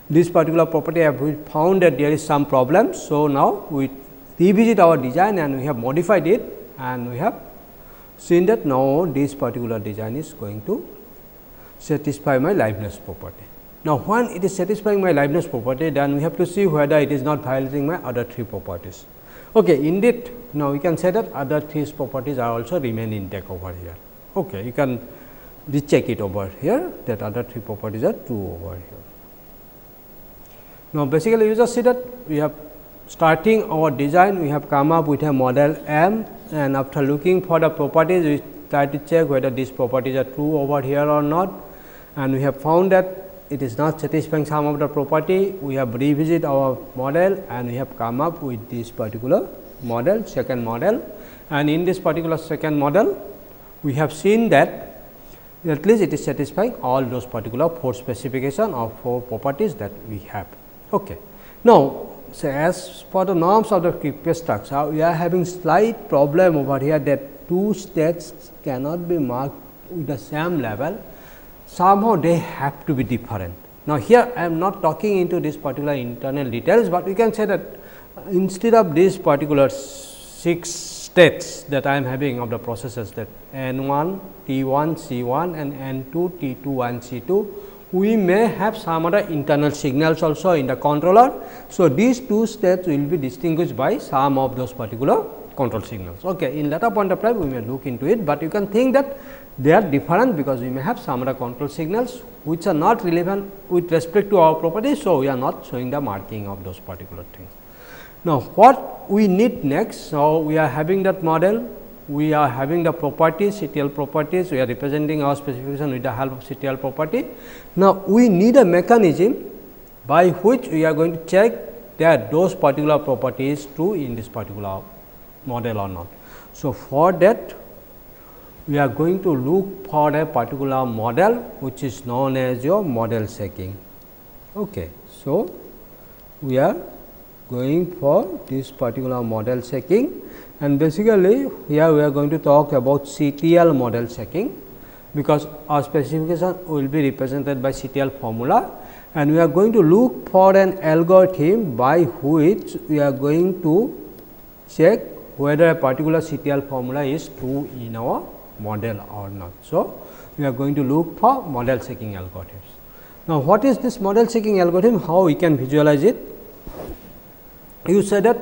Speaker 1: this particular property, we found that there is some problem. So, now we revisit our design and we have modified it, and we have seen that now this particular design is going to satisfy my liveness property. Now, when it is satisfying my liveness property, then we have to see whether it is not violating my other 3 properties. Okay, indeed, now we can say that other 3 properties are also remain intact over here. Okay, you can recheck it over here, that other 3 properties are true over here. Now, basically you just see that we have starting our design, we have come up with a model M, and after looking for the properties, we try to check whether these properties are true over here or not, and we have found that it is not satisfying some of the property. We have revisit our model and we have come up with this particular model, second model, and in this particular second model, we have seen that at least it is satisfying all those particular 4 specification or 4 properties that we have. Okay. Now, so as for the norms of the Kripke structure, we are having slight problem over here that 2 states cannot be marked with the same level. Somehow they have to be different. Now, here I am not talking into this particular internal details, but we can say that instead of this particular 6 states that I am having of the processes, that N1, T1, C1 and N2, T2 and C2, we may have some other internal signals also in the controller. So, these 2 states will be distinguished by some of those particular control signals. Okay. In later point of time, we may look into it, but you can think that they are different because we may have some other control signals which are not relevant with respect to our properties. So, we are not showing the marking of those particular things. Now, what we need next? So, we are having that model, we are having the properties, CTL properties, we are representing our specification with the help of CTL property. Now, we need a mechanism by which we are going to check that those particular properties true in this particular model or not. So, for that we are going to look for a particular model which is known as your model checking. Okay. So, we are going for this particular model checking, and basically here we are going to talk about CTL model checking, because our specification will be represented by CTL formula, and we are going to look for an algorithm by which we are going to check whether a particular CTL formula is true in our model or not. So, we are going to look for model checking algorithms. Now, what is this model checking algorithm? How we can visualize it? You say that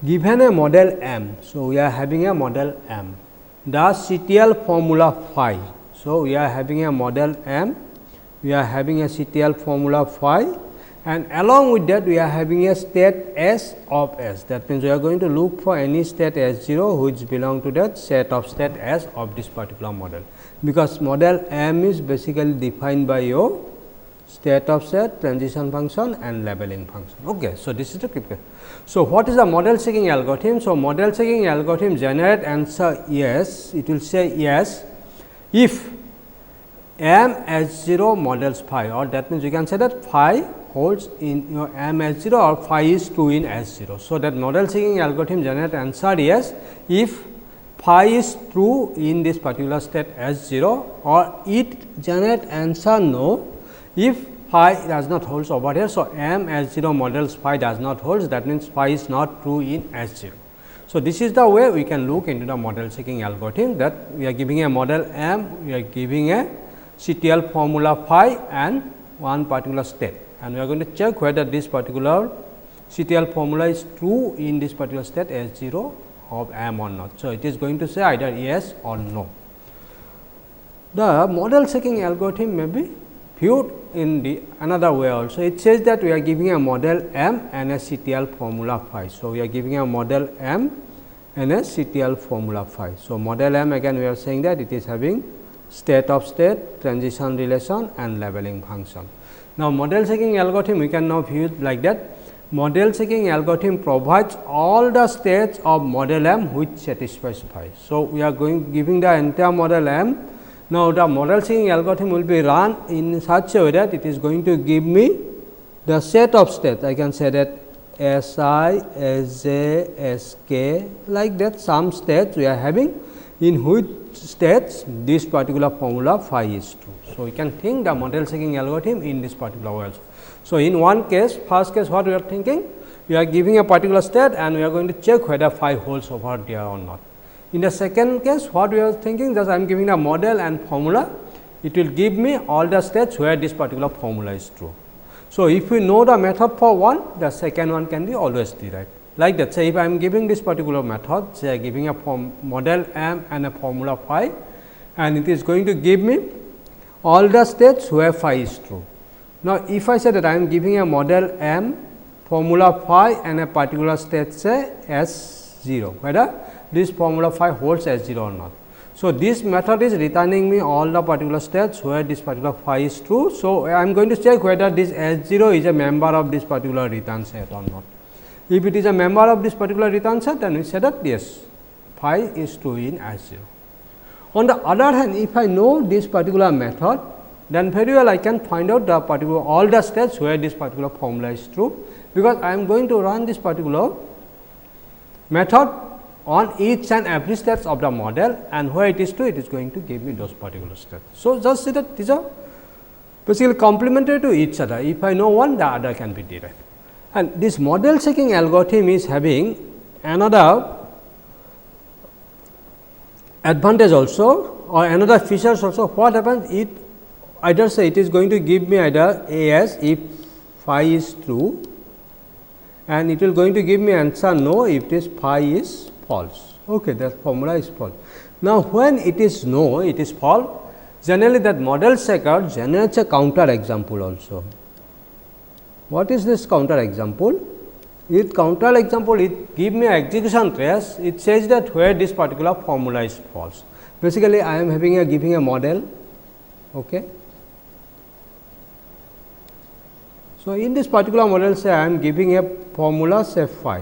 Speaker 1: given a model M, so we are having a model M, the CTL formula phi. So, we are having a model M, we are having a CTL formula phi, and along with that we are having a state S of S. That means, we are going to look for any state S0 which belong to that set of state S of this particular model, because model M is basically defined by your state of set, transition function and labeling function. Okay. So, this is the Kripke. So, what is the model checking algorithm? So, model checking algorithm generate answer yes, it will say yes if M S0 models phi, or that means, you can say that phi holds in your M S0 or phi is true in S0. So, that model checking algorithm generate answer yes if phi is true in this particular state S0, or it generate answer no if phi does not holds over here. So, M S0 models phi does not holds, that means, phi is not true in S0. So, this is the way we can look into the model checking algorithm, that we are giving a model M, we are giving a CTL formula phi and one particular state, and we are going to check whether this particular CTL formula is true in this particular state S0 of M or not. So, it is going to say either yes or no. The model checking algorithm may be viewed in the another way also. It says that we are giving a model M and a CTL formula phi. So, we are giving a model M and a CTL formula phi. So, model M again we are saying that it is having state of state, transition relation and labeling function. Now, model checking algorithm we can now view it like that. Model checking algorithm provides all the states of model M which satisfies phi. So, we are giving the entire model M. Now, the model checking algorithm will be run in such a way that it is going to give me the set of states. I can say that S I, S j, S k, like that some states we are having, in which states this particular formula phi is true. So, we can think the model checking algorithm in this particular way also. So, in one case, first case what we are thinking, we are giving a particular state and we are going to check whether phi holds over there or not. In the second case, what we are thinking, just I am giving a model and formula, it will give me all the states where this particular formula is true. So, if we know the method for one, the second one can be always derived. Like that, say if I am giving this particular method, say giving a model M and a formula phi, and it is going to give me all the states where phi is true. Now, if I say that I am giving a model M, formula phi and a particular state say S 0, whether this formula phi holds S 0 or not. So, this method is returning me all the particular states where this particular phi is true. So, I am going to check whether this S 0 is a member of this particular return set or not. If it is a member of this particular return set, then we say that yes, phi is true in S 0. On the other hand, if I know this particular method, then very well I can find out the particular all the states where this particular formula is true, because I am going to run this particular method on each and every steps of the model, and where it is true, it is going to give me those particular steps. So, just see that these are basically complementary to each other. If I know one, the other can be derived. And this model checking algorithm is having another advantage also, or another features also. What happens? It either say it is going to give me either A as if phi is true, and it will going to give me answer no if this phi is false. Okay, that formula is false. Now, when it is no, it is false, generally that model checker generates a counter example also. What is this counter example? With counter example, it give me execution trace. It says that where this particular formula is false. Basically, I am having a giving a model. Okay. So, in this particular model, say I am giving a formula say phi.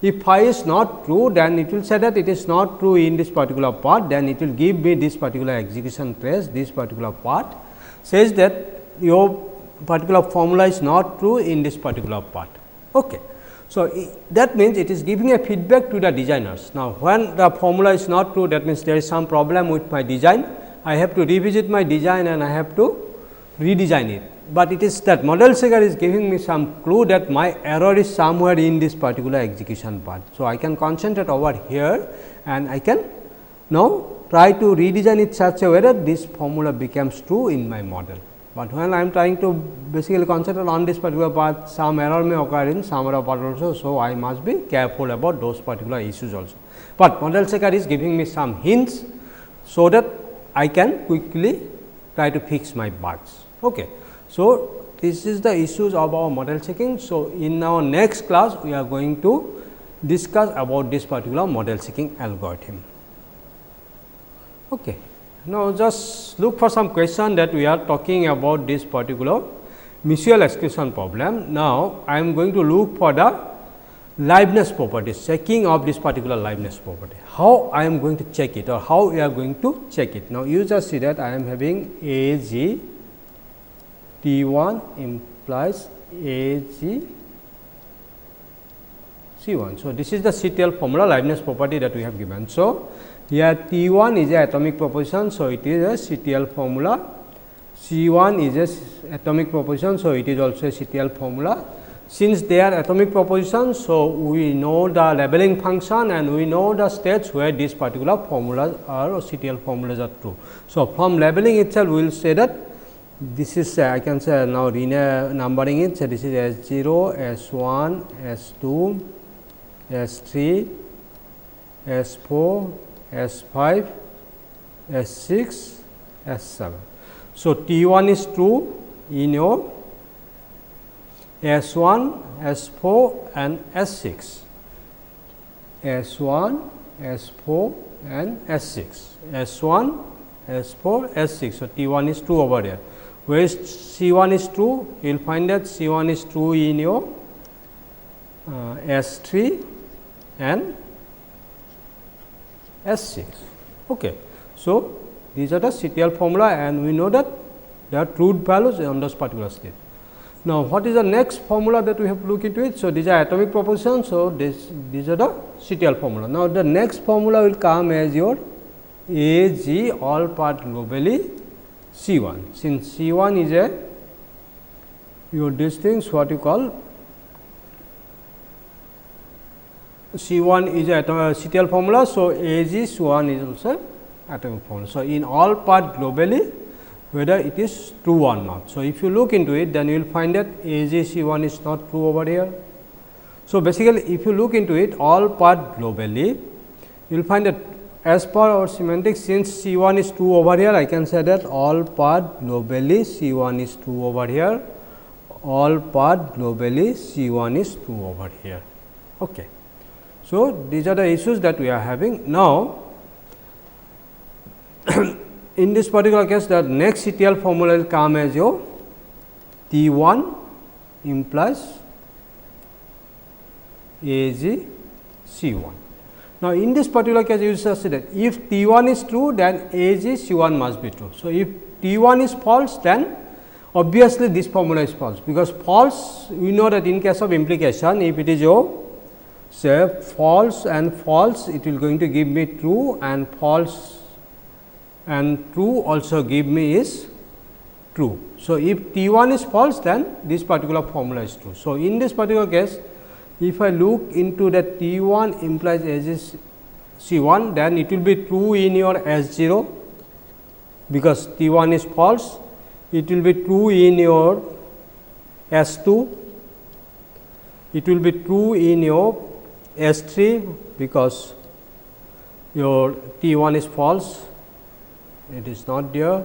Speaker 1: If phi is not true, then it will say that it is not true in this particular part, then it will give me this particular execution trace, this particular part says that your particular formula is not true in this particular part. Okay. So, that means it is giving a feedback to the designers. Now, when the formula is not true, that means there is some problem with my design. I have to revisit my design and I have to redesign it. But it is that model checker is giving me some clue that my error is somewhere in this particular execution part. So, I can concentrate over here and I can now try to redesign it such a way that this formula becomes true in my model. But when I am trying to basically concentrate on this particular part, some error may occur in some other part also. So, I must be careful about those particular issues also. But model checker is giving me some hints, so that I can quickly try to fix my bugs. Okay. So, this is the issues of our model checking. So, in our next class, we are going to discuss about this particular model checking algorithm. Okay. Now, just look for some question that we are talking about this particular mutual exclusion problem. Now, I am going to look for the liveness properties, checking of this particular liveness property. How I am going to check it, or how we are going to check it. Now, you just see that I am having A g T 1 implies A g C 1. So, this is the CTL formula liveness property that we have given. So, here T 1 is a atomic proposition. So, it is a CTL formula. C 1 is a atomic proposition. So, it is also a CTL formula. Since they are atomic propositions, so we know the labeling function and we know the states where these particular formulas are, or CTL formulas are true. So, from labeling itself, we will say that this is I can say now numbering it. So, this is S 0, S 1, S 2, S 3, S 4, S 5, S 6, S 7. So, T 1 is true in your S 1, S 4 and S 6, S 1, S 4 and S 6, S 1, S 4, S 6. So, T 1 is true over there. Where is C 1 is true? You will find that C 1 is true in your S 3 and S 6. Okay. So, These are the CTL formula, and we know that there are truth values on those particular state. Now, what is the next formula that we have to look into it? So, these are atomic proportions. So, these are the CTL formula. Now, the next formula will come as your AG all part globally C1. Since C1 is a your these things what you call C1 is a CTL formula. So, AG C1 is also atomic formula. So, in all part globally, whether it is true or not. So, if you look into it, then you will find that AG C1 is not true over here. So, basically if you look into it, all part globally, you will find that as per our semantics, since C1 is true over here, I can say that all part globally C1 is true over here, all part globally C1 is true over here. Okay. So, these are the issues that we are having. Now, in this particular case, the next CTL formula will come as your T1 implies AG C1. Now, in this particular case, you just see that if T1 is true, then AG C1 must be true. So, if T1 is false, then obviously this formula is false, because false, we know that in case of implication, if it is your say false and false, it will going to give me true, and false and true also give me is true. So, if T1 is false, then this particular formula is true. So, in this particular case, if I look into that T1 implies as C1, then it will be true in your S0, because T1 is false. It will be true in your S2, it will be true in your S3, because your T1 is false, it is not there.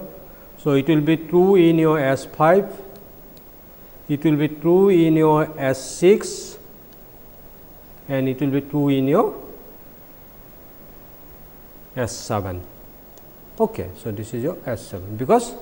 Speaker 1: So, it will be true in your S5, it will be true in your S6, and it will be true in your S7. Okay. So, this is your S7, because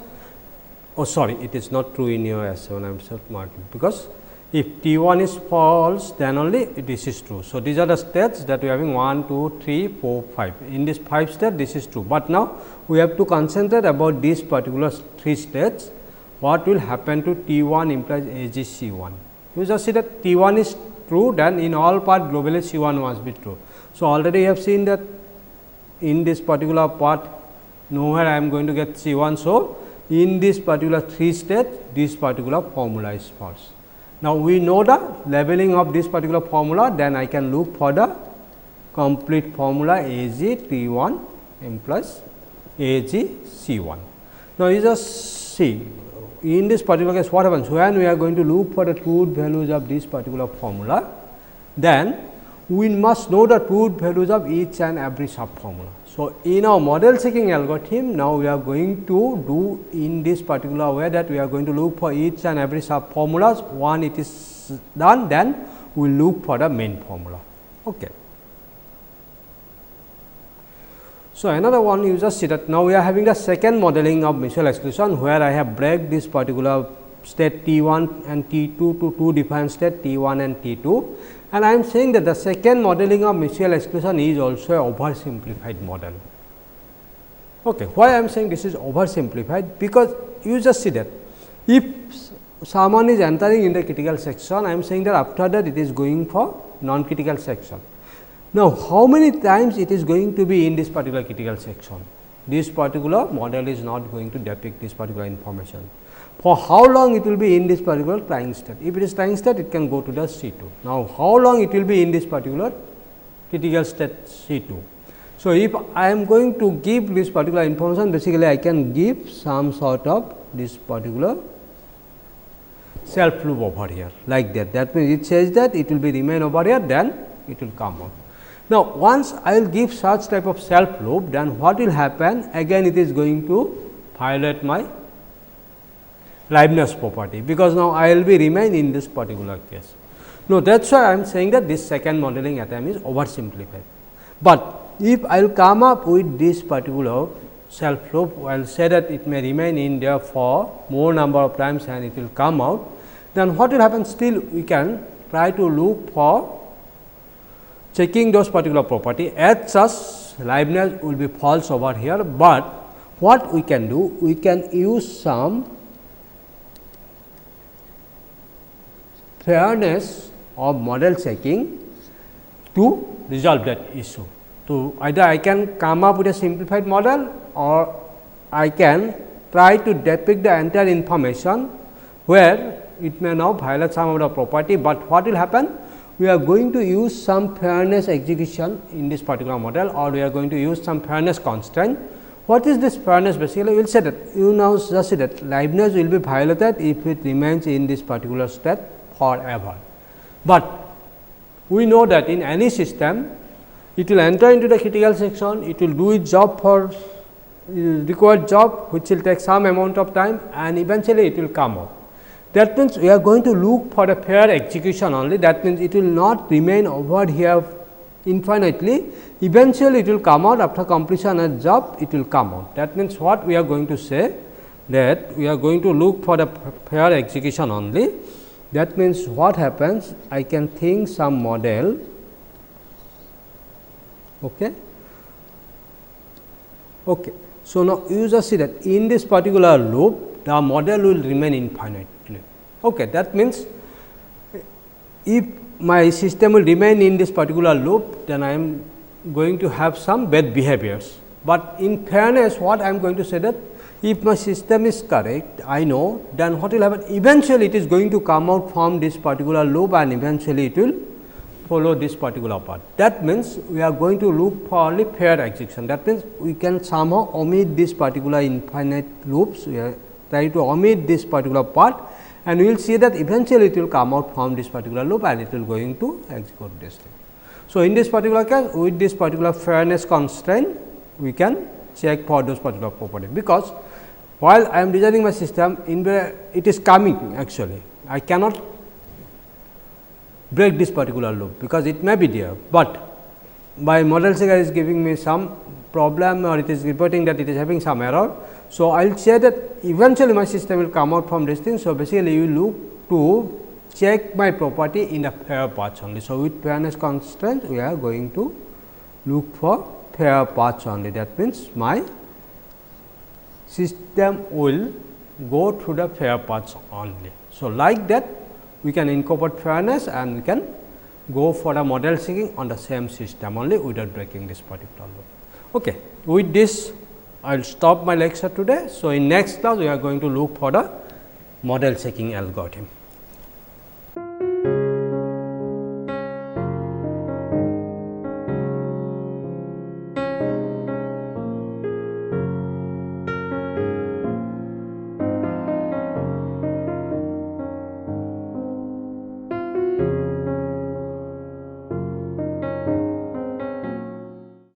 Speaker 1: it is not true in your S7, I am self marking, because if T1 is false, then only this is true. So, these are the states that we are having 1, 2, 3, 4, 5. In this 5 state, this is true, but now we have to concentrate about these particular 3 states. What will happen to T1 implies AG C1? You just see that T1 is true, then in all part globally C1 must be true. So, already you have seen that in this particular part, nowhere I am going to get C1. So, in this particular 3 state, this particular formula is false. Now, we know the labeling of this particular formula, then I can look for the complete formula AG T1 implies AG C1. Now, you just see in this particular case what happens when we are going to look for the truth values of this particular formula, then we must know the truth values of each and every sub formula. So, in our model checking algorithm, now we are going to do in this particular way that we are going to look for each and every sub formulas. One it is done, then we will look for the main formula. Okay. So, another one you just see that now we are having the second modeling of mutual exclusion, where I have break this particular state T1 and T2 to two different state T1 and T2. And I am saying that the second modeling of mutual exclusion is also a oversimplified model. Okay. Why I am saying this is oversimplified? Because you just see that if someone is entering in the critical section, I am saying that after that it is going for non-critical section. Now, how many times it is going to be in this particular critical section? This particular model is not going to depict this particular information. For how long it will be in this particular trying state? If it is trying state, it can go to the C2. Now, how long it will be in this particular critical state C2? So, if I am going to give this particular information, basically I can give some sort of this particular self loop over here like that. That means, it says that it will be remain over here, then it will come out. Now, once I will give such type of self loop, then what will happen? Again, it is going to violate my Leibniz property, because now I will be remain in this particular case. Now, that is why I am saying that this second modeling attempt is oversimplified. But if I will come up with this particular self loop, I will say that it may remain in there for more number of times and it will come out, then what will happen? Still we can try to look for checking those particular property. As such, Leibniz will be false over here, but what we can do? We can use some fairness of model checking to resolve that issue. So, either I can come up with a simplified model or I can try to depict the entire information where it may now violate some of the property, but what will happen? We are going to use some fairness execution in this particular model, or we are going to use some fairness constraint. What is this fairness? Basically, we will say that you now just see that liveness will be violated if it remains in this particular state forever. But we know that in any system, it will enter into the critical section, it will do its job for required job, which will take some amount of time, and eventually it will come out. That means, we are going to look for a fair execution only. That means, it will not remain over here infinitely. Eventually, it will come out after completion of job, it will come out. That means, what we are going to say, that we are going to look for the fair execution only. That means, what happens? I can think some model. Okay. Okay. So, now you just see that in this particular loop, the model will remain infinitely. Okay. That means, if my system will remain in this particular loop, then I am going to have some bad behaviors. But in fairness, what I am going to say that if my system is correct, I know, then what will happen? Eventually, it is going to come out from this particular loop, and eventually it will follow this particular part. That means, we are going to look for only fair execution. That means, we can somehow omit this particular infinite loops. We are trying to omit this particular part, and we will see that eventually it will come out from this particular loop, and it will going to execute this thing. So, in this particular case, with this particular fairness constraint, we can check for those particular properties, because while I am designing my system, it is coming actually. I cannot break this particular loop, because it may be there, but my model checker is giving me some problem, or it is reporting that it is having some error. So, I will say that eventually my system will come out from this thing. So, basically you look to check my property in the fair paths only. So, with fairness constraint, we are going to look for fair paths only. That means, my system will go through the fair paths only. So, like that we can incorporate fairness, and we can go for a model checking on the same system only without breaking this particular loop. Okay. With this, I will stop my lecture today. So, in next class we are going to look for the model checking algorithm.